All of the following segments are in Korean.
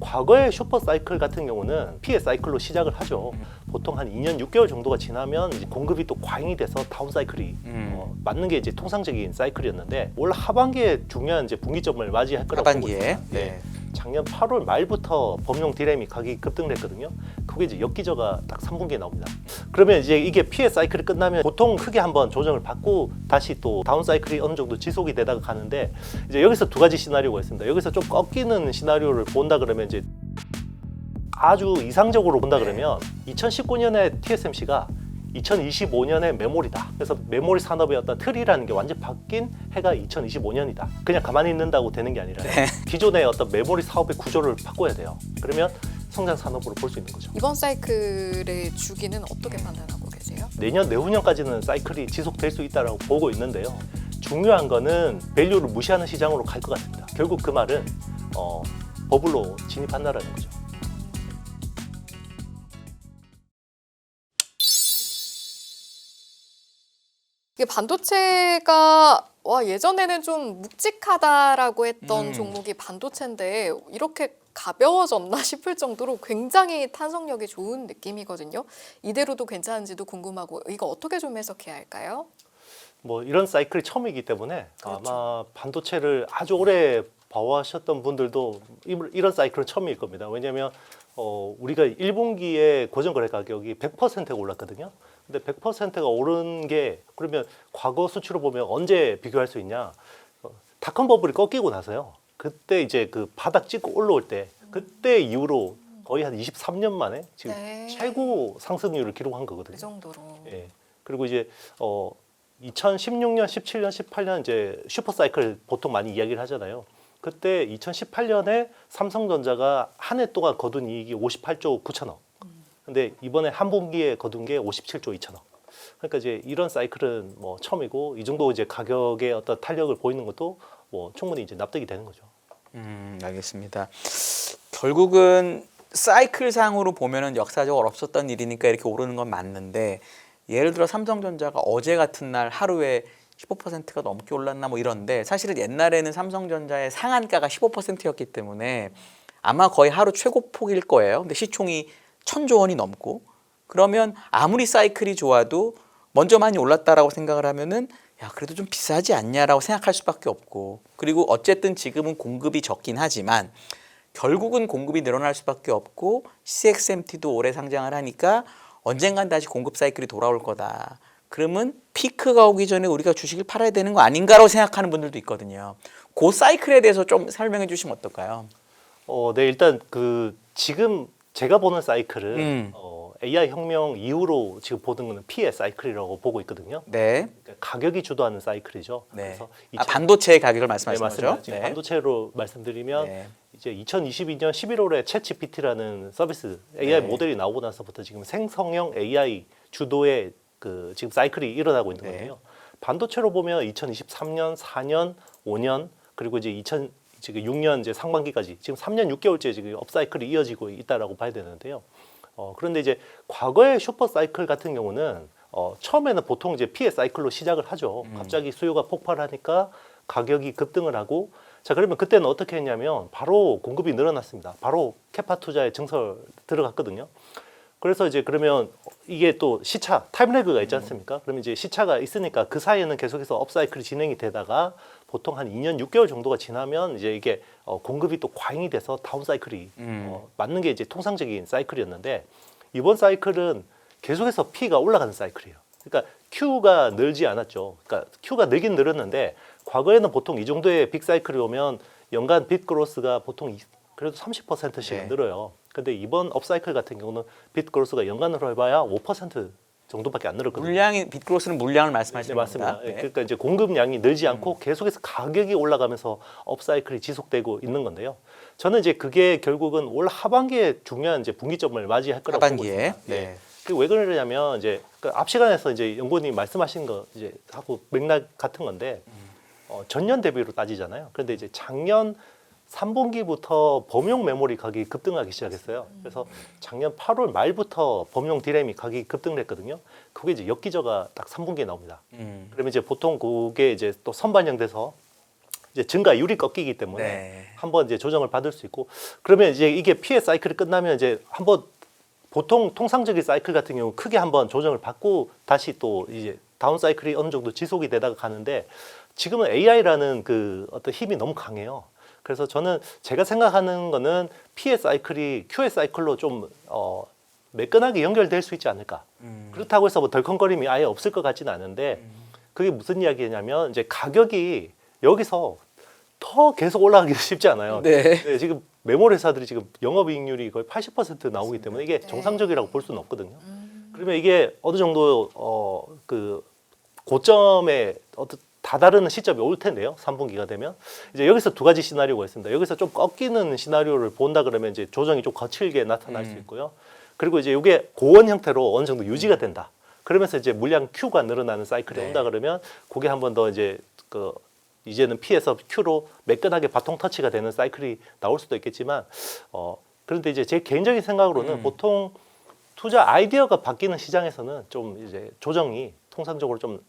과거의 슈퍼 사이클 같은 경우는 피해 사이클로 시작을 하죠. 보통 한 2년 6개월 정도가 지나면 이제 공급이 또 과잉이 돼서 다운 사이클이 맞는 게 이제 통상적인 사이클이었는데 올 하반기에 중요한 이제 분기점을 맞이할 거라고 보고 하반기에. 있습니다. 네. 작년 8월 말부터 범용 디램이 가격이 급등을 했거든요. 그게 이제 엽기저가 딱 3분기에 나옵니다. 그러면 이제 이게 피해 사이클이 끝나면 보통 크게 한번 조정을 받고 다시 또 다운 사이클이 어느 정도 지속이 되다가 가는데 이제 여기서 두 가지 시나리오가 있습니다. 여기서 좀 꺾이는 시나리오를 본다 그러면 이제 아주 이상적으로 본다 그러면 2019년에 TSMC가 2025년에 메모리다. 그래서 메모리 산업의 어떤 틀이라는 게 완전 바뀐 해가 2025년이다. 그냥 가만히 있는다고 되는 게 아니라 기존의 어떤 메모리 사업의 구조를 바꿔야 돼요. 그러면 성장 산업으로 볼 수 있는 거죠. 이번 사이클의 주기는 어떻게 판단하고 계세요? 내년, 내후년까지는 사이클이 지속될 수 있다고 보고 있는데요. 중요한 거는 밸류를 무시하는 시장으로 갈 것 같습니다. 결국 그 말은 버블로 진입한다라는 거죠. 이게 반도체가 예전에는 좀 묵직하다라고 했던 종목이 반도체인데 이렇게 가벼워졌나 싶을 정도로 굉장히 탄성력이 좋은 느낌이거든요. 이대로도 괜찮은지도 궁금하고 이거 어떻게 좀 해석해야 할까요? 뭐 이런 사이클이 처음이기 때문에 그렇죠. 아마 반도체를 아주 오래 봐오셨던 분들도 이런 사이클은 처음일 겁니다. 왜냐하면 우리가 1분기에 고정거래 가격이 100%가 올랐거든요. 근데 100%가 오른 게 그러면 과거 수치로 보면 언제 비교할 수 있냐? 닷컴 버블이 꺾이고 나서요. 그때 이제 그 바닥 찍고 올라올 때 그때 이후로 거의 한 23년 만에 지금 네. 최고 상승률을 기록한 거거든요. 그 정도로. 예. 그리고 이제 2016년, 17년, 18년 이제 슈퍼 사이클 보통 많이 이야기를 하잖아요. 그때 2018년에 삼성전자가 한 해 동안 거둔 이익이 58조 9천억. 근데 이번에 한 분기에 거둔 게 57조 2천억. 그러니까 이제 이런 사이클은 뭐 처음이고 이 정도 이제 가격의 어떤 탄력을 보이는 것도 뭐 충분히 이제 납득이 되는 거죠. 알겠습니다. 결국은 사이클상으로 보면은 역사적으로 없었던 일이니까 이렇게 오르는 건 맞는데 예를 들어 삼성전자가 어제 같은 날 하루에 15%가 넘게 올랐나 뭐 이런데 사실은 옛날에는 삼성전자의 상한가가 15%였기 때문에 아마 거의 하루 최고폭일 거예요. 근데 시총이 1,000조 원이 넘고 그러면 아무리 사이클이 좋아도 먼저 많이 올랐다라고 생각을 하면은 야 그래도 좀 비싸지 않냐라고 생각할 수밖에 없고 그리고 어쨌든 지금은 공급이 적긴 하지만 결국은 공급이 늘어날 수밖에 없고 CXMT도 올해 상장을 하니까 언젠간 다시 공급 사이클이 돌아올 거다. 그러면 피크가 오기 전에 우리가 주식을 팔아야 되는 거 아닌가라고 생각하는 분들도 있거든요. 그 사이클에 대해서 좀 설명해 주시면 어떨까요? 네, 일단 그 지금 제가 보는 사이클은 AI 혁명 이후로 지금 보는 거는 피해 사이클이라고 보고 있거든요. 네. 그러니까 가격이 주도하는 사이클이죠. 네. 그래서 반도체의 가격을 네, 말씀하시는 맞습니다. 거죠? 지금 반도체로 말씀드리면 네. 이제 2022년 11월에 챗GPT라는 서비스 AI 네. 모델이 나오고 나서부터 지금 생성형 AI 주도의 그 지금 사이클이 일어나고 있는 네. 건데요. 반도체로 보면 2023년, 4년, 5년 그리고 이제 지금 6년 이제 상반기까지 지금 3년 6개월째 지금 업사이클이 이어지고 있다라고 봐야 되는데요. 그런데 이제 과거의 슈퍼 사이클 같은 경우는 처음에는 보통 이제 피해 사이클로 시작을 하죠. 갑자기 수요가 폭발하니까 가격이 급등을 하고 자 그러면 그때는 어떻게 했냐면 바로 공급이 늘어났습니다. 바로 캐파 투자에 증설 들어갔거든요. 그래서 이제 그러면 이게 또 시차 타임래그가 있지 않습니까? 그러면 이제 시차가 있으니까 그 사이에는 계속해서 업사이클이 진행이 되다가 보통 한 2년 6개월 정도가 지나면 이제 이게 공급이 또 과잉이 돼서 다운 사이클이 맞는 게 이제 통상적인 사이클이었는데 이번 사이클은 계속해서 P가 올라가는 사이클이에요. 그러니까 Q가 늘지 않았죠. 그러니까 Q가 늘긴 늘었는데 과거에는 보통 이 정도의 빅 사이클이 오면 연간 빅 그로스가 보통 그래도 30%씩 네. 늘어요. 근데 이번 업사이클 같은 경우는 빅 그로스가 연간으로 해봐야 5% 정도밖에 안 늘었거든요. 물량이 빅그로스는 물량을 말씀하시는 네, 맞습니다. 겁니다. 네. 그러니까 이제 공급량이 늘지 않고 계속해서 가격이 올라가면서 업사이클이 지속되고 있는 건데요. 저는 이제 그게 결국은 올 하반기에 중요한 이제 분기점을 맞이할 거라고 보고 하반기에. 있습니다. 네. 그게 왜 그러냐면 이제 그 앞 시간에서 이제 연구원님 말씀하신 거 이제 하고 맥락 같은 건데 전년 대비로 따지잖아요. 그런데 이제 작년 3분기부터 범용 메모리 가격이 급등하기 시작했어요. 그래서 작년 8월 말부터 범용 디램이 가격이 급등을 했거든요. 그게 이제 엽기저가 딱 3분기에 나옵니다. 그러면 이제 보통 그게 이제 또 선반영돼서 이제 증가율이 꺾이기 때문에 네. 한번 이제 조정을 받을 수 있고 그러면 이제 이게 피해 사이클이 끝나면 이제 한번 보통 통상적인 사이클 같은 경우 크게 한번 조정을 받고 다시 또 이제 다운 사이클이 어느 정도 지속이 되다가 가는데 지금은 AI라는 그 어떤 힘이 너무 강해요. 그래서 저는 제가 생각하는 거는 피해 사이클이 QA 사이클로 좀 매끈하게 연결될 수 있지 않을까. 그렇다고 해서 뭐 덜컹거림이 아예 없을 것 같지는 않은데 그게 무슨 이야기냐면 이제 가격이 여기서 더 계속 올라가기 쉽지 않아요. 네. 지금 메모리 회사들이 지금 영업이익률이 거의 80% 나오기 때문에 이게 네. 정상적이라고 볼 수는 없거든요. 그러면 이게 어느 정도 그 고점에 다다르는 시점이 올 텐데요. 3분기가 되면 이제 여기서 두 가지 시나리오가 있습니다. 여기서 좀 꺾이는 시나리오를 본다 그러면 이제 조정이 좀 거칠게 나타날 수 있고요. 그리고 이제 이게 고원 형태로 어느 정도 유지가 된다. 그러면서 이제 물량 Q가 늘어나는 사이클이 네. 온다 그러면 그게 한 번 더 이제 이제는 P에서 Q로 매끈하게 바통 터치가 되는 사이클이 나올 수도 있겠지만 그런데 이제 제 개인적인 생각으로는 보통 투자 아이디어가 바뀌는 시장에서는 좀 이제 조정이 통상적으로 좀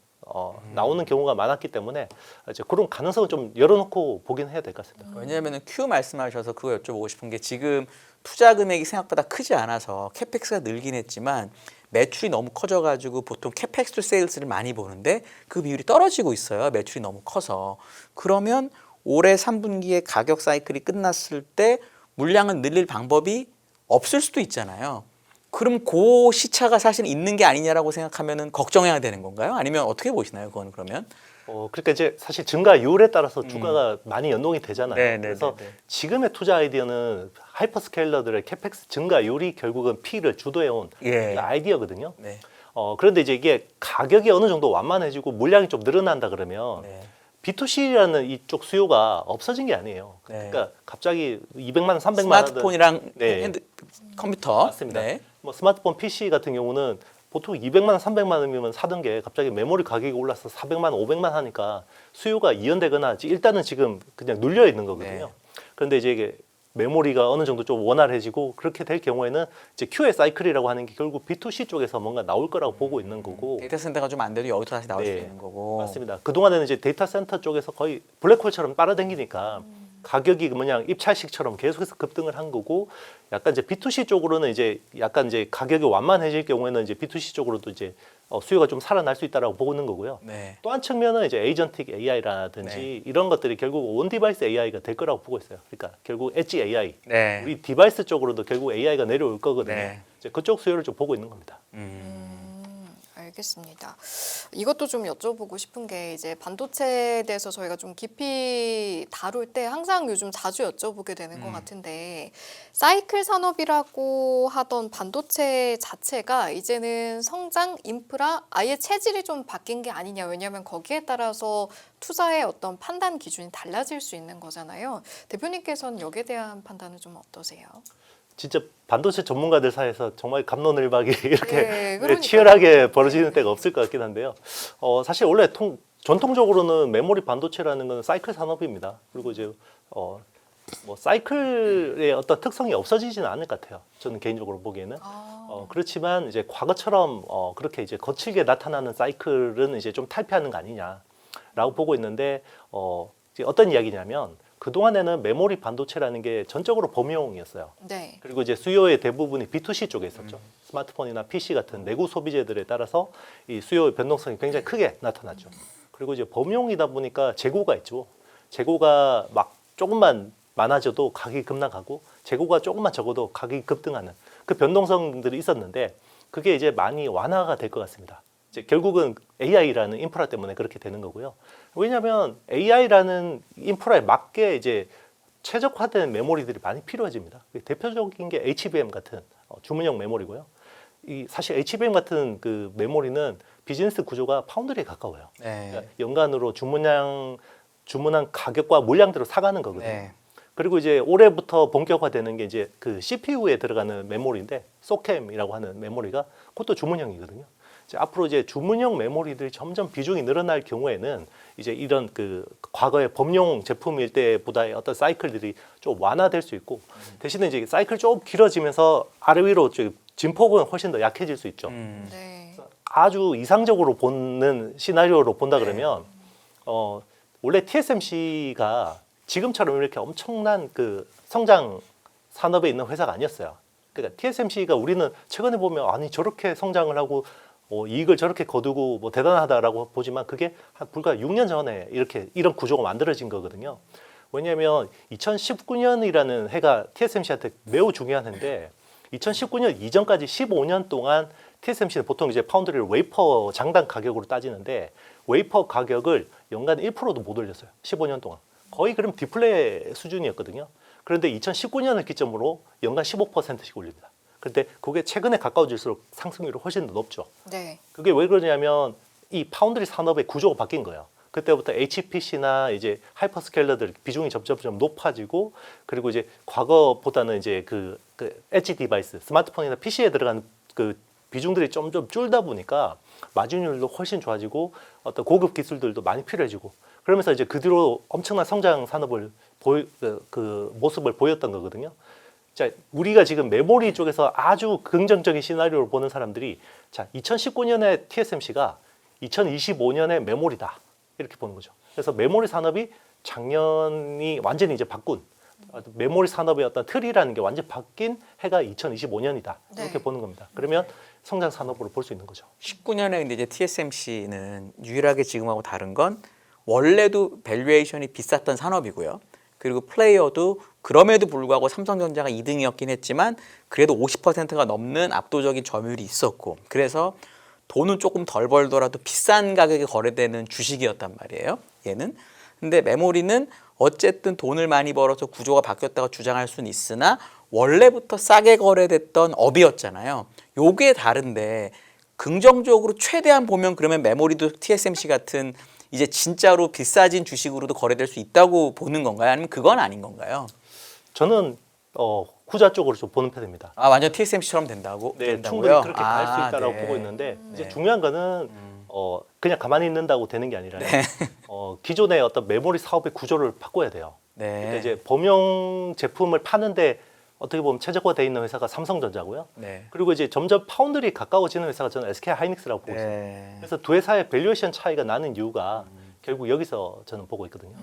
나오는 경우가 많았기 때문에 이제 그런 가능성을 좀 열어놓고 보긴 해야 될 것 같습니다. 왜냐하면 Q 말씀하셔서 그거 여쭤보고 싶은 게 지금 투자 금액이 생각보다 크지 않아서 캐펙스가 늘긴 했지만 매출이 너무 커져가지고 보통 캐펙스 투 세일스를 많이 보는데 그 비율이 떨어지고 있어요. 매출이 너무 커서. 그러면 올해 3분기에 가격 사이클이 끝났을 때 물량을 늘릴 방법이 없을 수도 있잖아요. 그럼 그 시차가 사실 있는 게 아니냐라고 생각하면은 걱정해야 되는 건가요? 아니면 어떻게 보시나요? 그건 그러면? 그러니까 이제 사실 증가율에 따라서 주가가 많이 연동이 되잖아요. 네, 네, 그래서 네, 네. 지금의 투자 아이디어는 하이퍼스케일러들의 캐펙스 증가율이 결국은 P를 주도해온 예. 아이디어거든요. 네. 그런데 이제 이게 가격이 어느 정도 완만해지고 물량이 좀 늘어난다 그러면 네. B2C라는 이쪽 수요가 없어진 게 아니에요. 네. 그러니까 갑자기 200만 원, 300만 원 스마트폰이랑 네. 컴퓨터. 맞습니다. 네. 뭐 스마트폰 PC 같은 경우는 보통 200만 원, 300만 원이면 사던 게 갑자기 메모리 가격이 올라서 400만 원, 500만 원 하니까 수요가 이연되거나 일단은 지금 그냥 눌려 있는 거거든요. 네. 그런데 이제 이게 메모리가 어느 정도 좀 원활해지고 그렇게 될 경우에는 이제 QA 사이클이라고 하는 게 결국 B2C 쪽에서 뭔가 나올 거라고 보고 있는 거고. 데이터 센터가 좀 안 돼도 여기서 다시 나올 수 네. 있는 거고. 맞습니다. 그동안에는 이제 데이터 센터 쪽에서 거의 블랙홀처럼 빨아당기니까 가격이 그냥 입찰식처럼 계속해서 급등을 한 거고 약간 이제 B2C 쪽으로는 이제 약간 이제 가격이 완만해질 경우에는 이제 B2C 쪽으로도 이제 수요가 좀 살아날 수 있다라고 보고 있는 거고요. 네. 또 한 측면은 이제 에이전틱 AI라든지 네. 이런 것들이 결국 온 디바이스 AI가 될 거라고 보고 있어요. 그러니까 결국 엣지 AI, 네. 우리 디바이스 쪽으로도 결국 AI가 내려올 거거든요. 네. 이제 그쪽 수요를 좀 보고 있는 겁니다. 알겠습니다. 이것도 좀 여쭤보고 싶은 게 이제 반도체에 대해서 저희가 좀 깊이 다룰 때 항상 요즘 자주 여쭤보게 되는 것 같은데 사이클 산업이라고 하던 반도체 자체가 이제는 성장 인프라 아예 체질이 좀 바뀐 게 아니냐. 왜냐하면 거기에 따라서 투자의 어떤 판단 기준이 달라질 수 있는 거잖아요. 대표님께서는 여기에 대한 판단은 좀 어떠세요? 진짜 반도체 전문가들 사이에서 정말 갑론을박이 이렇게 네, 그러니까요. 치열하게 벌어지는 때가 없을 것 같긴 한데요. 사실 원래 전통적으로는 메모리 반도체라는 건 사이클 산업입니다. 그리고 이제 뭐 사이클의 어떤 특성이 없어지지는 않을 것 같아요. 저는 개인적으로 보기에는. 그렇지만 이제 과거처럼 그렇게 이제 거칠게 나타나는 사이클은 이제 좀 탈피하는 거 아니냐라고 보고 있는데 이제 어떤 이야기냐면 그동안에는 메모리 반도체라는 게 전적으로 범용이었어요. 네. 그리고 이제 수요의 대부분이 B2C 쪽에 있었죠. 스마트폰이나 PC 같은 내구 소비재들에 따라서 이 수요의 변동성이 굉장히 크게 나타났죠. 그리고 이제 범용이다 보니까 재고가 있죠. 재고가 막 조금만 많아져도 가격이 급락하고 재고가 조금만 적어도 가격이 급등하는 그 변동성들이 있었는데 그게 이제 많이 완화가 될 것 같습니다. 이제 결국은 AI라는 인프라 때문에 그렇게 되는 거고요. 왜냐하면 AI라는 인프라에 맞게 이제 최적화된 메모리들이 많이 필요해집니다. 대표적인 게 HBM 같은 주문형 메모리고요. 이 사실 HBM 같은 그 메모리는 비즈니스 구조가 파운드리에 가까워요. 네. 그러니까 연간으로 주문한 가격과 물량대로 사가는 거거든요. 네. 그리고 이제 올해부터 본격화되는 게 이제 그 CPU에 들어가는 메모리인데 소캠이라고 하는 메모리가 그것도 주문형이거든요. 이제 앞으로 이제 주문형 메모리들이 점점 비중이 늘어날 경우에는 이제 이런 그 과거의 범용 제품일 때보다의 어떤 사이클들이 좀 완화될 수 있고 대신에 이제 사이클 좀 길어지면서 아래 위로 진폭은 훨씬 더 약해질 수 있죠. 네. 아주 이상적으로 보는 시나리오로 본다 그러면 원래 TSMC가 지금처럼 이렇게 엄청난 그 성장 산업에 있는 회사가 아니었어요. 그러니까 TSMC가 우리는 최근에 보면 아니 저렇게 성장을 하고 이익을 저렇게 거두고 뭐 대단하다라고 보지만 그게 한 불과 6년 전에 이런 구조가 만들어진 거거든요. 왜냐하면 2019년이라는 해가 TSMC한테 매우 중요한 해인데 2019년 이전까지 15년 동안 TSMC는 보통 이제 파운드리를 웨이퍼 장당 가격으로 따지는데 웨이퍼 가격을 연간 1%도 못 올렸어요. 15년 동안. 거의 그럼 디플레 수준이었거든요. 그런데 2019년을 기점으로 연간 15%씩 올립니다. 그런데 그게 최근에 가까워질수록 상승률이 훨씬 더 높죠. 네. 그게 왜 그러냐면 이 파운드리 산업의 구조가 바뀐 거예요. 그때부터 HPC나 이제 하이퍼스케일러들 비중이 점점 높아지고 그리고 이제 과거보다는 이제 그 엣지 디바이스, 스마트폰이나 PC에 들어가는 그 비중들이 점점 줄다 보니까 마진율도 훨씬 좋아지고 어떤 고급 기술들도 많이 필요해지고 그러면서 이제 그 뒤로 엄청난 성장 산업을 그 모습을 보였던 거거든요. 자, 우리가 지금 메모리 쪽에서 아주 긍정적인 시나리오를 보는 사람들이 자, 2019년에 TSMC가 2025년에 메모리다. 이렇게 보는 거죠. 그래서 메모리 산업이 작년이 완전히 이제 바꾼 메모리 산업의 어떤 틀이라는 게 완전 바뀐 해가 2025년이다. 이렇게 네. 보는 겁니다. 그러면 성장 산업으로 볼 수 있는 거죠. 19년에 근데 이제 TSMC는 유일하게 지금하고 다른 건 원래도 밸류에이션이 비쌌던 산업이고요. 그리고 플레이어도 그럼에도 불구하고 삼성전자가 2등이었긴 했지만 그래도 50%가 넘는 압도적인 점유율이 있었고 그래서 돈은 조금 덜 벌더라도 비싼 가격에 거래되는 주식이었단 말이에요. 얘는. 근데 메모리는 어쨌든 돈을 많이 벌어서 구조가 바뀌었다고 주장할 수는 있으나 원래부터 싸게 거래됐던 업이었잖아요. 요게 다른데 긍정적으로 최대한 보면 그러면 메모리도 TSMC 같은 이제 진짜로 비싸진 주식으로도 거래될 수 있다고 보는 건가요? 아니면 그건 아닌 건가요? 저는 후자 쪽으로 좀 보는 편입니다. 아 완전 TSMC처럼 된다고? 네, 된다고요? 충분히 그렇게 갈 수 있다라고 네. 보고 있는데 이제 네. 중요한 거는 그냥 가만히 있는다고 되는 게 아니라 네. 기존의 어떤 메모리 사업의 구조를 바꿔야 돼요. 네. 근데 이제 범용 제품을 파는데 어떻게 보면 최적화되어 있는 회사가 삼성전자고요. 네. 그리고 이제 점점 파운드리 가까워지는 회사가 저는 SK 하이닉스라고 보고 있습니다. 네. 그래서 두 회사의 밸류에이션 차이가 나는 이유가 결국 여기서 저는 보고 있거든요.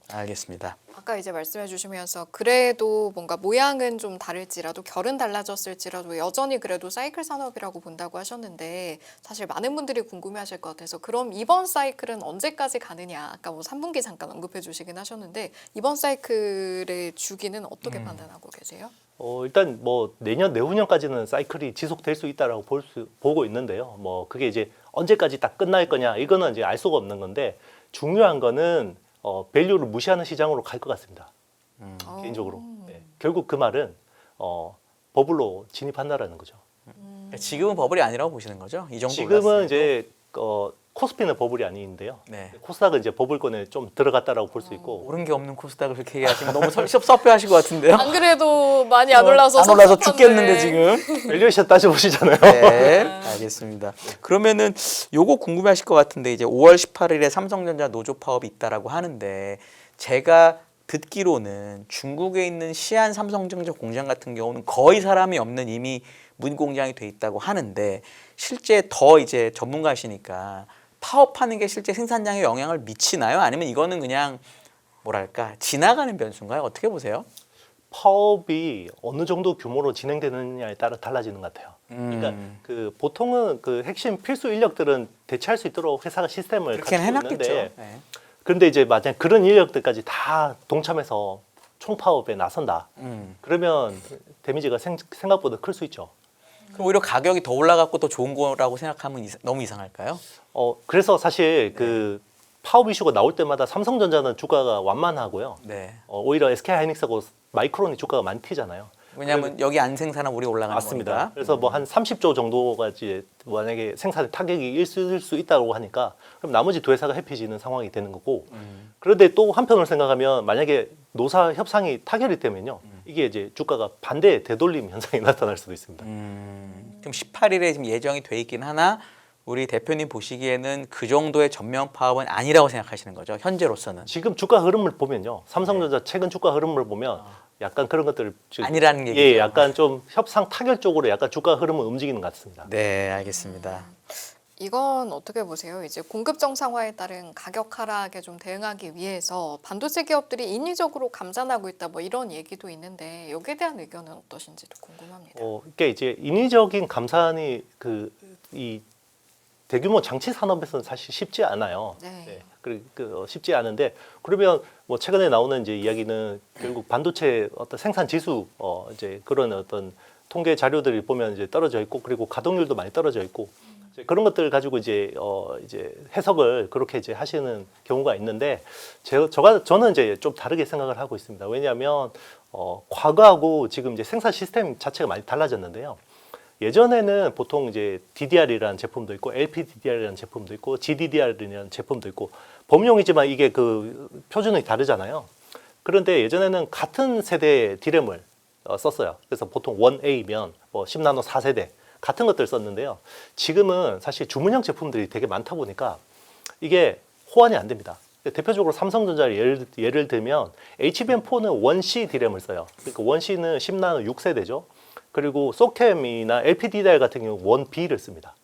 알겠습니다. 아까 이제 말씀해 주시면서 그래도 뭔가 모양은 좀 다를지라도 결은 달라졌을지라도 여전히 그래도 사이클 산업이라고 본다고 하셨는데 사실 많은 분들이 궁금해하실 것 같아서 그럼 이번 사이클은 언제까지 가느냐 아까 뭐 3분기 잠깐 언급해 주시긴 하셨는데 이번 사이클의 주기는 어떻게 판단하고 계세요? 일단 뭐 내년 내후년까지는 사이클이 지속될 수 있다라고 보고 있는데요. 뭐 그게 이제 언제까지 딱 끝날 거냐 이거는 이제 알 수가 없는 건데 중요한 거는 밸류를 무시하는 시장으로 갈 것 같습니다. 개인적으로. 네. 결국 그 말은 버블로 진입한다라는 거죠. 지금은 버블이 아니라고 보시는 거죠? 이 정도 지금은 올랐으면? 이제 코스피는 버블이 아닌데요. 네. 코스닥은 이제 버블권에 좀 들어갔다라고 볼 수 있고 오른 게 없는 코스닥을 그렇게 얘기하시면 너무 섭섭해하실 것 같은데요? 안 그래도 많이 안 올라서 안 올라서 섭섭한데. 죽겠는데 지금. 밸류에이션 따져보시잖아요. 네, 알겠습니다. 그러면은 요거 궁금해하실 것 같은데 이제 5월 18일에 삼성전자 노조 파업이 있다라고 하는데 제가 듣기로는 중국에 있는 시안 삼성전자 공장 같은 경우는 거의 사람이 없는 이미 문 공장이 돼 있다고 하는데 실제 더 이제 전문가시니까 파업하는 게 실제 생산량에 영향을 미치나요? 아니면 이거는 그냥 뭐랄까 지나가는 변수인가요? 어떻게 보세요? 파업이 어느 정도 규모로 진행되느냐에 따라 달라지는 것 같아요. 그러니까 그 보통은 그 핵심 필수 인력들은 대체할 수 있도록 회사가 시스템을 그렇게 갖추고 해놨겠죠. 있는데 네. 그런데 이제 만약 그런 인력들까지 다 동참해서 총파업에 나선다. 그러면 데미지가 생각보다 클 수 있죠. 그럼 오히려 가격이 더 올라갔고 더 좋은 거라고 생각하면 너무 이상할까요? 그래서 사실 그 파업 이슈가 나올 때마다 삼성전자는 주가가 완만하고요. 네. 오히려 SK 하이닉스하고 마이크론이 주가가 많이 튀잖아요. 왜냐하면 여기 안 생산하면 우리 올라가는 맞습니다. 거니까. 그래서 뭐 한 30조 정도가 이제 만약에 생산 타격이 있을 수 있다고 하니까 그럼 나머지 두 회사가 해피지는 상황이 되는 거고. 그런데 또 한편으로 생각하면 만약에 노사 협상이 타결이 되면요, 이게 이제 주가가 반대 되돌림 현상이 나타날 수도 있습니다. 그럼 18일에 지금 예정이 돼 있긴 하나 우리 대표님 보시기에는 그 정도의 전면 파업은 아니라고 생각하시는 거죠? 현재로서는 지금 주가 흐름을 보면요, 삼성전자 최근 주가 흐름을 보면 약간 그런 것들을 아니라는 얘기죠. 예, 약간 좀 협상 타결 쪽으로 약간 주가 흐름을 움직이는 것 같습니다. 네, 알겠습니다. 이건 어떻게 보세요? 이제 공급 정상화에 따른 가격 하락에 좀 대응하기 위해서 반도체 기업들이 인위적으로 감산하고 있다 뭐 이런 얘기도 있는데 여기에 대한 의견은 어떠신지도 궁금합니다. 이게 이제 인위적인 감산이 이 대규모 장치 산업에서는 사실 쉽지 않아요. 네. 쉽지 않은데 그러면 뭐 최근에 나오는 이제 이야기는 결국 반도체 어떤 생산 지수 이제 그런 어떤 통계 자료들을 보면 이제 떨어져 있고 그리고 가동률도 많이 떨어져 있고 이제 그런 것들 가지고 이제 해석을 그렇게 이제 하시는 경우가 있는데 저는 이제 좀 다르게 생각을 하고 있습니다. 왜냐하면 과거하고 지금 이제 생산 시스템 자체가 많이 달라졌는데요. 예전에는 보통 이제 DDR이라는 제품도 있고 LPDDR이라는 제품도 있고 GDDR이라는 제품도 있고 범용이지만 이게 그 표준이 다르잖아요. 그런데 예전에는 같은 세대의 D램을 썼어요. 그래서 보통 1A면 뭐 10나노 4세대 같은 것들 썼는데요. 지금은 사실 주문형 제품들이 되게 많다 보니까 이게 호환이 안 됩니다. 대표적으로 삼성전자를 예를 들면 HBM4는 1C D램을 써요. 그러니까 1C는 10나노 6세대죠. 그리고 소캠이나 LPDDR 같은 경우 1B를 씁니다.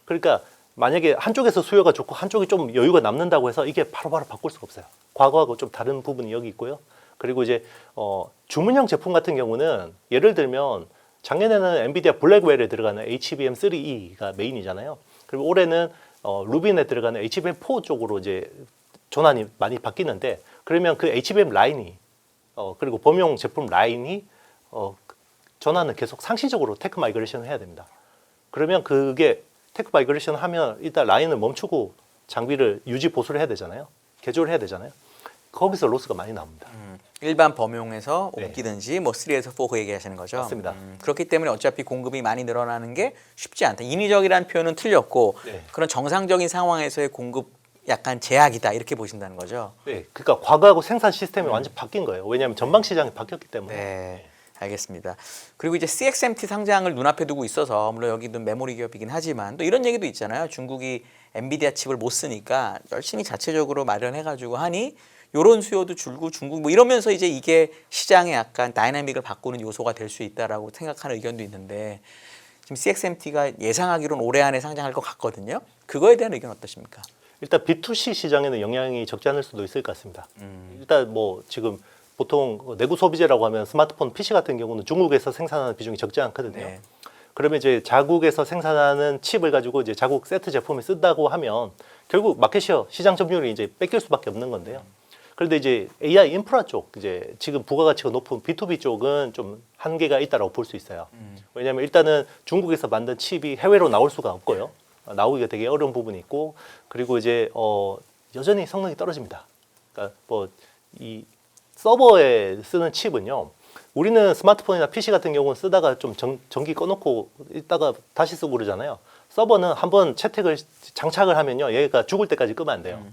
그러니까 만약에 한쪽에서 수요가 좋고 한쪽이 좀 여유가 남는다고 해서 이게 바로바로 바꿀 수가 없어요. 과거하고 좀 다른 부분이 여기 있고요. 그리고 이제 주문형 제품 같은 경우는 예를 들면 작년에는 엔비디아 블랙웰에 들어가는 HBM3E가 메인이잖아요. 그리고 올해는 루빈에 들어가는 HBM4 쪽으로 이제 전환이 많이 바뀌는데 그러면 그 HBM 라인이 그리고 범용 제품 라인이 전환은 계속 상시적으로 테크 마이그레이션을 해야 됩니다. 그러면 그게 테크 마이그레이션 하면 일단 라인을 멈추고 장비를 유지 보수를 해야 되잖아요. 개조를 해야 되잖아요. 거기서 로스가 많이 나옵니다. 일반 범용에서 네. 옮기든지 뭐 3에서 4 그 얘기하시는 거죠. 맞습니다. 그렇기 때문에 어차피 공급이 많이 늘어나는 게 쉽지 않다. 인위적이라는 표현은 틀렸고 네. 그런 정상적인 상황에서의 공급 약간 제약이다 이렇게 보신다는 거죠. 네, 그러니까 과거하고 생산 시스템이 완전 바뀐 거예요. 왜냐하면 전방 시장이 바뀌었기 때문에. 네. 알겠습니다. 그리고 이제 CXMT 상장을 눈앞에 두고 있어서 물론 여기도 메모리 기업이긴 하지만 또 이런 얘기도 있잖아요. 중국이 엔비디아 칩을 못 쓰니까 열심히 자체적으로 마련해가지고 하니 요런 수요도 줄고 중국 뭐 이러면서 이제 이게 시장에 약간 다이나믹을 바꾸는 요소가 될 수 있다라고 생각하는 의견도 있는데 지금 CXMT가 예상하기로는 올해 안에 상장할 것 같거든요. 그거에 대한 의견 어떠십니까? 일단 B2C 시장에는 영향이 적지 않을 수도 있을 것 같습니다. 일단 뭐 지금 보통 내구 소비재라고 하면 스마트폰, PC 같은 경우는 중국에서 생산하는 비중이 적지 않거든요. 네. 그러면 이제 자국에서 생산하는 칩을 가지고 이제 자국 세트 제품을 쓴다고 하면 결국 마켓시어 시장 점유율이 이제 뺏길 수밖에 없는 건데요. 그런데 이제 AI 인프라 쪽 이제 지금 부가가치가 높은 B2B 쪽은 좀 한계가 있다라고 볼 수 있어요. 왜냐하면 일단은 중국에서 만든 칩이 해외로 나올 수가 없고요. 나오기가 되게 어려운 부분이 있고 그리고 이제 여전히 성능이 떨어집니다. 그러니까 뭐 이 서버에 쓰는 칩은요. 우리는 스마트폰이나 PC 같은 경우는 쓰다가 좀 전기 꺼놓고 있다가 다시 쓰고 그러잖아요. 서버는 한번 채택을 장착을 하면요. 얘가 죽을 때까지 끄면 안 돼요.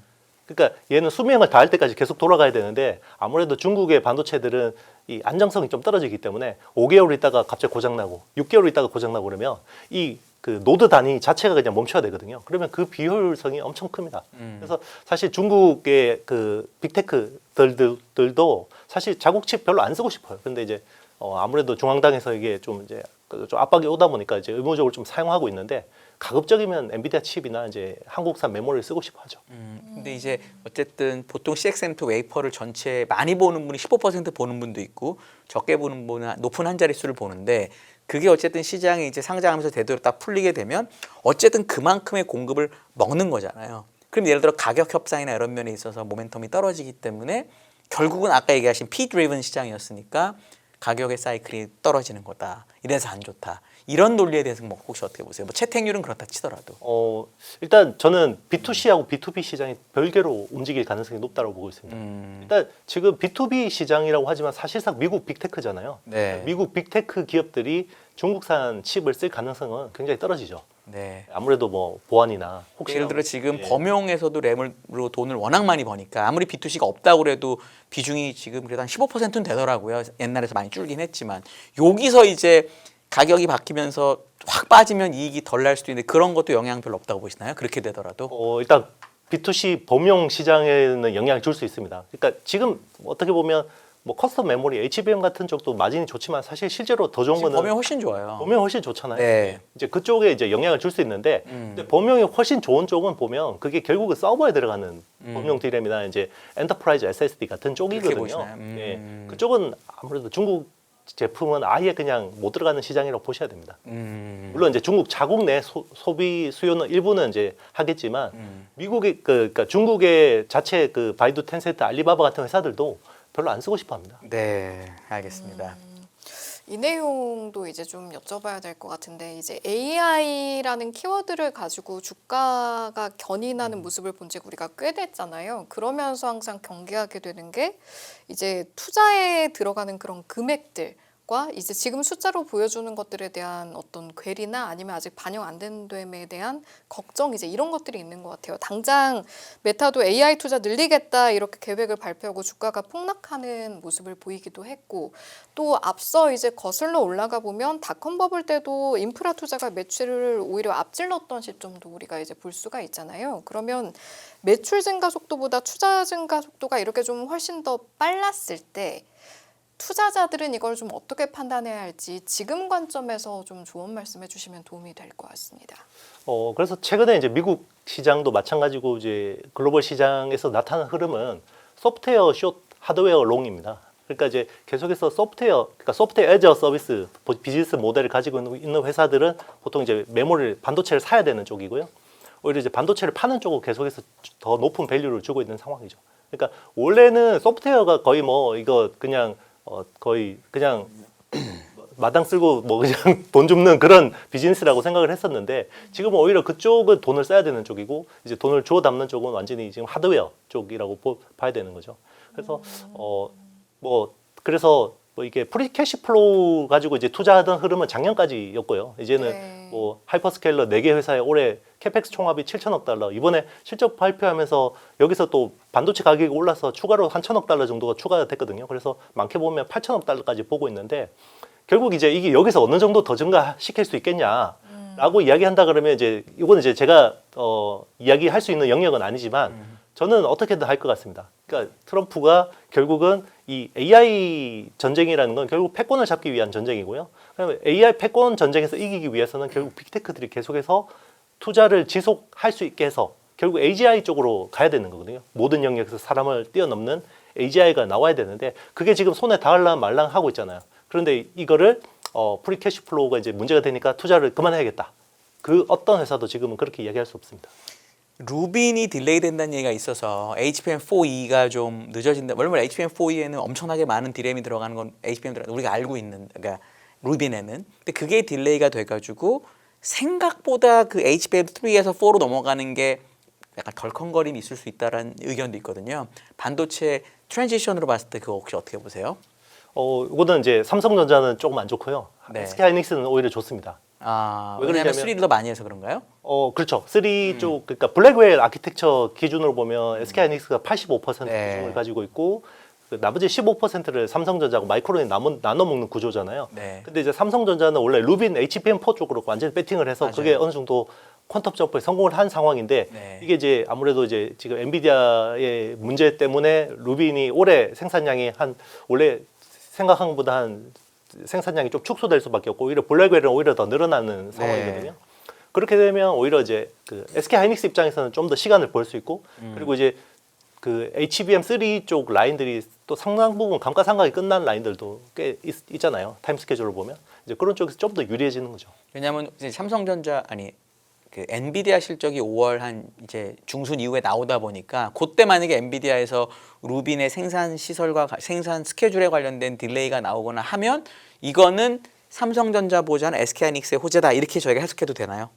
그러니까 얘는 수명을 다할 때까지 계속 돌아가야 되는데 아무래도 중국의 반도체들은 이 안정성이 좀 떨어지기 때문에 5개월 있다가 갑자기 고장나고 6개월 있다가 고장나고 그러면 이 그 노드 단위 자체가 그냥 멈춰야 되거든요. 그러면 그 비효율성이 엄청 큽니다. 그래서 사실 중국의 그 빅테크들도 사실 자국 칩 별로 안 쓰고 싶어요. 근데 이제 아무래도 중앙당에서 이게 좀 이제 좀 압박이 오다 보니까 이제 의무적으로 좀 사용하고 있는데 가급적이면 엔비디아 칩이나 이제 한국산 메모리를 쓰고 싶어 하죠. 근데 이제 어쨌든 보통 CXM2 웨이퍼를 전체 많이 보는 분이 15% 보는 분도 있고 적게 보는 분은 높은 한 자릿수를 보는데 그게 어쨌든 시장이 이제 상장하면서 대대로 딱 풀리게 되면 어쨌든 그만큼의 공급을 먹는 거잖아요. 그럼 예를 들어 가격 협상이나 이런 면에 있어서 모멘텀이 떨어지기 때문에 결국은 아까 얘기하신 P-driven 시장이었으니까 가격의 사이클이 떨어지는 거다. 이래서 안 좋다. 이런 논리에 대해서 뭐 혹시 어떻게 보세요? 뭐 채택률은 그렇다 치더라도. 일단 저는 B2C하고 B2B 시장이 별개로 움직일 가능성이 높다고 보고 있습니다. 일단 지금 B2B 시장이라고 하지만 사실상 미국 빅테크잖아요. 네. 미국 빅테크 기업들이 중국산 칩을 쓸 가능성은 굉장히 떨어지죠. 네. 아무래도 뭐 보안이나 혹시 예를 들어 지금 예. 범용에서도 램으로 돈을 워낙 많이 버니까 아무리 B2C가 없다고 그래도 비중이 지금 그래도 한 15%는 되더라고요. 옛날에서 많이 줄긴 했지만 여기서 이제 가격이 바뀌면서 확 빠지면 이익이 덜 날 수도 있는데 그런 것도 영향 별로 없다고 보시나요? 그렇게 되더라도? 일단 B2C 범용 시장에는 영향을 줄 수 있습니다. 그러니까 지금 어떻게 보면 뭐 커스텀 메모리 HBM 같은 쪽도 마진이 좋지만 사실 실제로 더 좋은 지금 거는 범위 훨씬 좋아요. 범용이 훨씬 좋잖아요. 네. 이제 그쪽에 이제 영향을 줄 수 있는데 근데 범용이 훨씬 좋은 쪽은 보면 그게 결국은 서버에 들어가는 범용 D램이나 이제 엔터프라이즈 SSD 같은 쪽이거든요. 보시나요? 예. 그쪽은 아무래도 중국 제품은 아예 그냥 못 들어가는 시장이라고 보셔야 됩니다. 물론 이제 중국 자국 내 소비 수요는 일부는 이제 하겠지만 미국의 그러니까 중국의 자체 그 바이두, 텐센트, 알리바바 같은 회사들도 별로 안 쓰고 싶어합니다. 네, 알겠습니다. 이 내용도 이제 좀 여쭤봐야 될 것 같은데 이제 AI라는 키워드를 가지고 주가가 견인하는 모습을 본 지 우리가 꽤 됐잖아요. 그러면서 항상 경계하게 되는 게 이제 투자에 들어가는 그런 금액들과 이제 지금 숫자로 보여주는 것들에 대한 어떤 괴리나 아니면 아직 반영 안 된 됨에 대한 걱정 이제 이런 것들이 있는 것 같아요. 당장 메타도 AI 투자 늘리겠다 이렇게 계획을 발표하고 주가가 폭락하는 모습을 보이기도 했고 또 앞서 이제 거슬러 올라가 보면 닷컴 버블 때도 인프라 투자가 매출을 오히려 앞질렀던 시점도 우리가 이제 볼 수가 있잖아요. 그러면 매출 증가 속도보다 투자 증가 속도가 이렇게 좀 훨씬 더 빨랐을 때 투자자들은 이걸 좀 어떻게 판단해야 할지 지금 관점에서 좀 조언 말씀해 주시면 도움이 될 것 같습니다. 그래서 최근에 이제 미국 시장도 마찬가지고 이제 글로벌 시장에서 나타난 흐름은 소프트웨어 숏, 하드웨어 롱입니다. 그러니까 이제 계속해서 그러니까 소프트웨어 애저 서비스 비즈니스 모델을 가지고 있는 회사들은 보통 이제 메모리를 반도체를 사야 되는 쪽이고요. 오히려 이제 반도체를 파는 쪽으로 계속해서 더 높은 밸류를 주고 있는 상황이죠. 그러니까 원래는 소프트웨어가 거의 뭐 이거 그냥 거의 그냥 마당 쓸고 뭐 그냥 돈 줍는 그런 비즈니스라고 생각을 했었는데 지금은 오히려 그쪽은 돈을 써야 되는 쪽이고 이제 돈을 주워 담는 쪽은 완전히 지금 하드웨어 쪽이라고 봐야 되는 거죠. 그래서 그래서 이게 프리 캐시 플로우 가지고 이제 투자하던 흐름은 작년까지였고요. 이제는 네. 뭐 하이퍼스케일러 4개 회사에 올해 캐펙스 총합이 7천억 달러. 이번에 실적 발표하면서 여기서 또 반도체 가격이 올라서 추가로 한 1천억 달러 정도가 추가됐거든요. 그래서 많게 보면 8천억 달러까지 보고 있는데 결국 이제 이게 여기서 어느 정도 더 증가시킬 수 있겠냐라고 이야기한다 그러면 이제 이거는 이제 제가 이야기할 수 있는 영역은 아니지만 저는 어떻게든 할 것 같습니다. 그러니까 트럼프가 결국은 이 AI 전쟁이라는 건 결국 패권을 잡기 위한 전쟁이고요. 그다음에 AI 패권 전쟁에서 이기기 위해서는 결국 빅테크들이 계속해서 투자를 지속할 수 있게 해서 결국 AGI 쪽으로 가야 되는 거거든요. 모든 영역에서 사람을 뛰어넘는 AGI가 나와야 되는데 그게 지금 손에 닿을랑 말랑 하고 있잖아요. 그런데 이거를 프리 캐시 플로우가 이제 문제가 되니까 투자를 그만해야겠다. 그 어떤 회사도 지금은 그렇게 이야기할 수 없습니다. 루빈이 딜레이 된다는 얘기가 있어서 HBM4E가 좀 늦어진다. 물론 HBM4E에는 엄청나게 많은 D램이 들어가는 건 HBM 들어가 우리가 알고 있는 그러니까 루빈에는. 근데 그게 딜레이가 돼가지고 생각보다 그 HBM3에서 4로 넘어가는 게 약간 덜컹거림이 있을 수 있다라는 의견도 있거든요. 반도체 트랜지션으로 봤을 때 그거 혹시 어떻게 보세요? 이거는 이제 삼성전자는 조금 안 좋고요. 네. SK하이닉스는 오히려 좋습니다. 왜 왜냐하면 그러냐면 3를 더 많이 해서 그런가요? 그렇죠. 3 쪽 그러니까 블랙웰 아키텍처 기준으로 보면 SK하이닉스가 85% 네. 비중을 가지고 있고 그 나머지 15%를 삼성전자하고 마이크론이 나눠 먹는 구조잖아요. 네. 근데 이제 삼성전자는 원래 루빈 HBM4 쪽으로 완전히 배팅을 해서 맞아요. 그게 어느 정도 퀀텀 점프에 성공을 한 상황인데 네. 이게 이제 아무래도 이제 지금 엔비디아의 문제 때문에 루빈이 올해 생산량이 원래 생각한 것보다 생산량이 좀 축소될 수밖에 없고 오히려 블랙웰은 오히려 더 늘어나는 상황이거든요. 그렇게 되면 오히려 이제 그 SK 하이닉스 입장에서는 좀 더 시간을 벌 수 있고 그리고 이제 그 HBM3 쪽 라인들이 또 상당 부분 감가상각이 끝난 라인들도 꽤 있잖아요. 타임 스케줄을 보면 이제 그런 쪽에서 좀 더 유리해지는 거죠. 왜냐하면 이제 삼성전자 그 엔비디아 실적이 5월 한 이제 중순 이후에 나오다 보니까 그때 만약에 엔비디아에서 루빈의 생산 시설과 생산 스케줄에 관련된 딜레이가 나오거나 하면 이거는 삼성전자보다는 SK하이닉스의 호재다 이렇게 저희가 해석해도 되나요?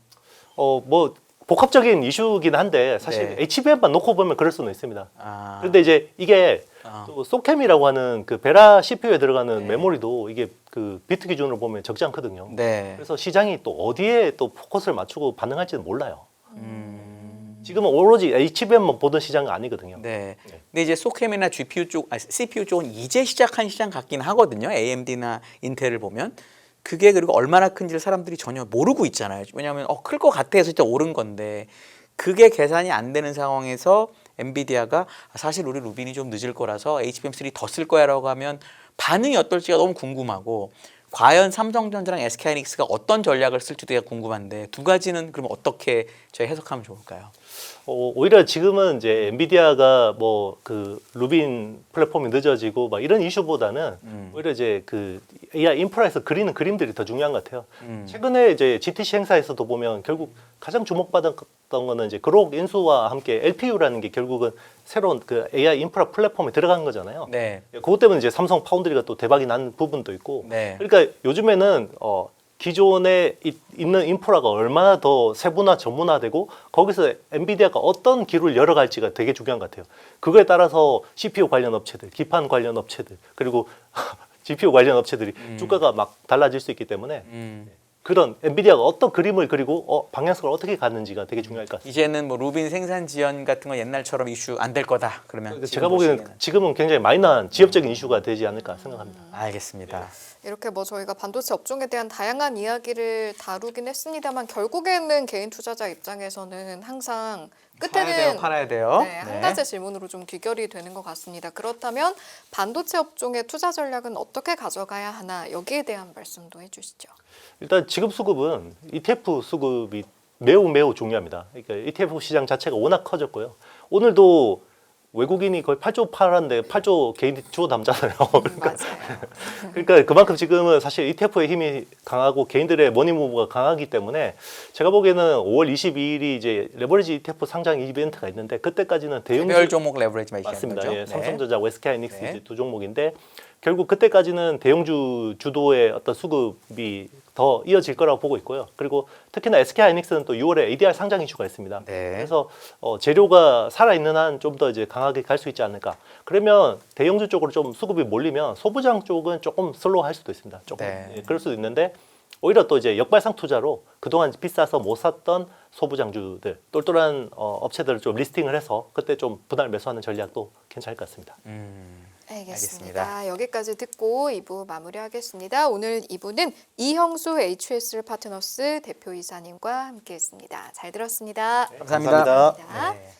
뭐 복합적인 이슈긴 한데 사실 네. HBM만 놓고 보면 그럴 수는 있습니다. 아. 그런데 이제 이게 또 소캠이라고 하는 그 베라 CPU에 들어가는 네. 메모리도 이게 그 비트 기준으로 보면 적지 않거든요. 네. 그래서 시장이 또 어디에 또 포커스를 맞추고 반응할지는 몰라요. 지금은 오로지 HBM만 보던 시장은 아니거든요. 네. 근데 이제 소캠이나 CPU 쪽은 이제 시작한 시장 같긴 하거든요. AMD나 인텔을 보면. 그게 그리고 얼마나 큰지를 사람들이 전혀 모르고 있잖아요. 왜냐하면 클 것 같아 해서 진짜 오른 건데 그게 계산이 안 되는 상황에서 엔비디아가 사실 우리 루빈이 좀 늦을 거라서 HBM3 더 쓸 거야라고 하면 반응이 어떨지가 너무 궁금하고 과연 삼성전자랑 SK하이닉스가 어떤 전략을 쓸지도 되게 궁금한데 두 가지는 그럼 어떻게 저희 해석하면 좋을까요? 오히려 지금은 이제 엔비디아가 뭐 그 루빈 플랫폼이 늦어지고 막 이런 이슈보다는 오히려 이제 그 AI 인프라에서 그리는 그림들이 더 중요한 것 같아요. 최근에 이제 GTC 행사에서도 보면 결국 가장 주목받았던 거는 이제 그록 인수와 함께 LPU라는 게 결국은 새로운 그 AI 인프라 플랫폼에 들어간 거잖아요. 네. 그것 때문에 이제 삼성 파운드리가 또 대박이 난 부분도 있고. 네. 그러니까 요즘에는 기존에 있는 인프라가 얼마나 더 세분화 전문화되고 거기서 엔비디아가 어떤 길을 열어갈지가 되게 중요한 것 같아요. 그거에 따라서 CPU 관련 업체들, 기판 관련 업체들 그리고 GPU 관련 업체들이 주가가 막 달라질 수 있기 때문에 그런 엔비디아가 어떤 그림을 그리고 방향성을 어떻게 갔는지가 되게 중요할 것 같습니다. 이제는 뭐 루빈 생산 지연 같은 건 옛날처럼 이슈 안 될 거다. 그러면 제가 보기에는 지금은 굉장히 마이너한 지역적인 이슈가 되지 않을까 생각합니다. 알겠습니다. 이렇게 뭐 저희가 반도체 업종에 대한 다양한 이야기를 다루긴 했습니다만 결국에는 개인 투자자 입장에서는 항상 끝에는 팔아야 돼요. 네, 한 가지 질문으로 좀 귀결이 되는 것 같습니다. 그렇다면 반도체 업종의 투자 전략은 어떻게 가져가야 하나 여기에 대한 말씀도 해주시죠. 일단 지급 수급은 ETF 수급이 매우 중요합니다. 그러니까 ETF 시장 자체가 워낙 커졌고요. 오늘도 외국인이 거의 8조 팔았는데 8조 개인이 주워 담잖아요. 맞아요. 그러니까 그만큼 지금은 사실 ETF의 힘이 강하고 개인들의 머니무브가 강하기 때문에 제가 보기에는 5월 22일이 이제 레버리지 ETF 상장 이벤트가 있는데 그때까지는 별 종목 레버리지 말이시는 맞습니다. 거죠? 예, 삼성전자, SK하이닉스 네. 이제 두 종목인데 결국 그때까지는 대형주 주도의 어떤 수급이 더 이어질 거라고 보고 있고요. 그리고 특히나 SK하이닉스는 또 6월에 ADR 상장 이슈가 있습니다. 네. 그래서 재료가 살아있는 한 좀 더 이제 강하게 갈 수 있지 않을까. 그러면 대형주 쪽으로 좀 수급이 몰리면 소부장 쪽은 조금 슬로우할 수도 있습니다. 조금 네. 그럴 수도 있는데 오히려 또 이제 역발상 투자로 그동안 비싸서 못 샀던 소부장주들, 똘똘한 업체들을 좀 리스팅을 해서 그때 좀 분할 매수하는 전략도 괜찮을 것 같습니다. 알겠습니다. 여기까지 듣고 2부 마무리하겠습니다. 오늘 2부는 이형수 HSL 파트너스 대표이사님과 함께했습니다. 잘 들었습니다. 감사합니다. 감사합니다. 네.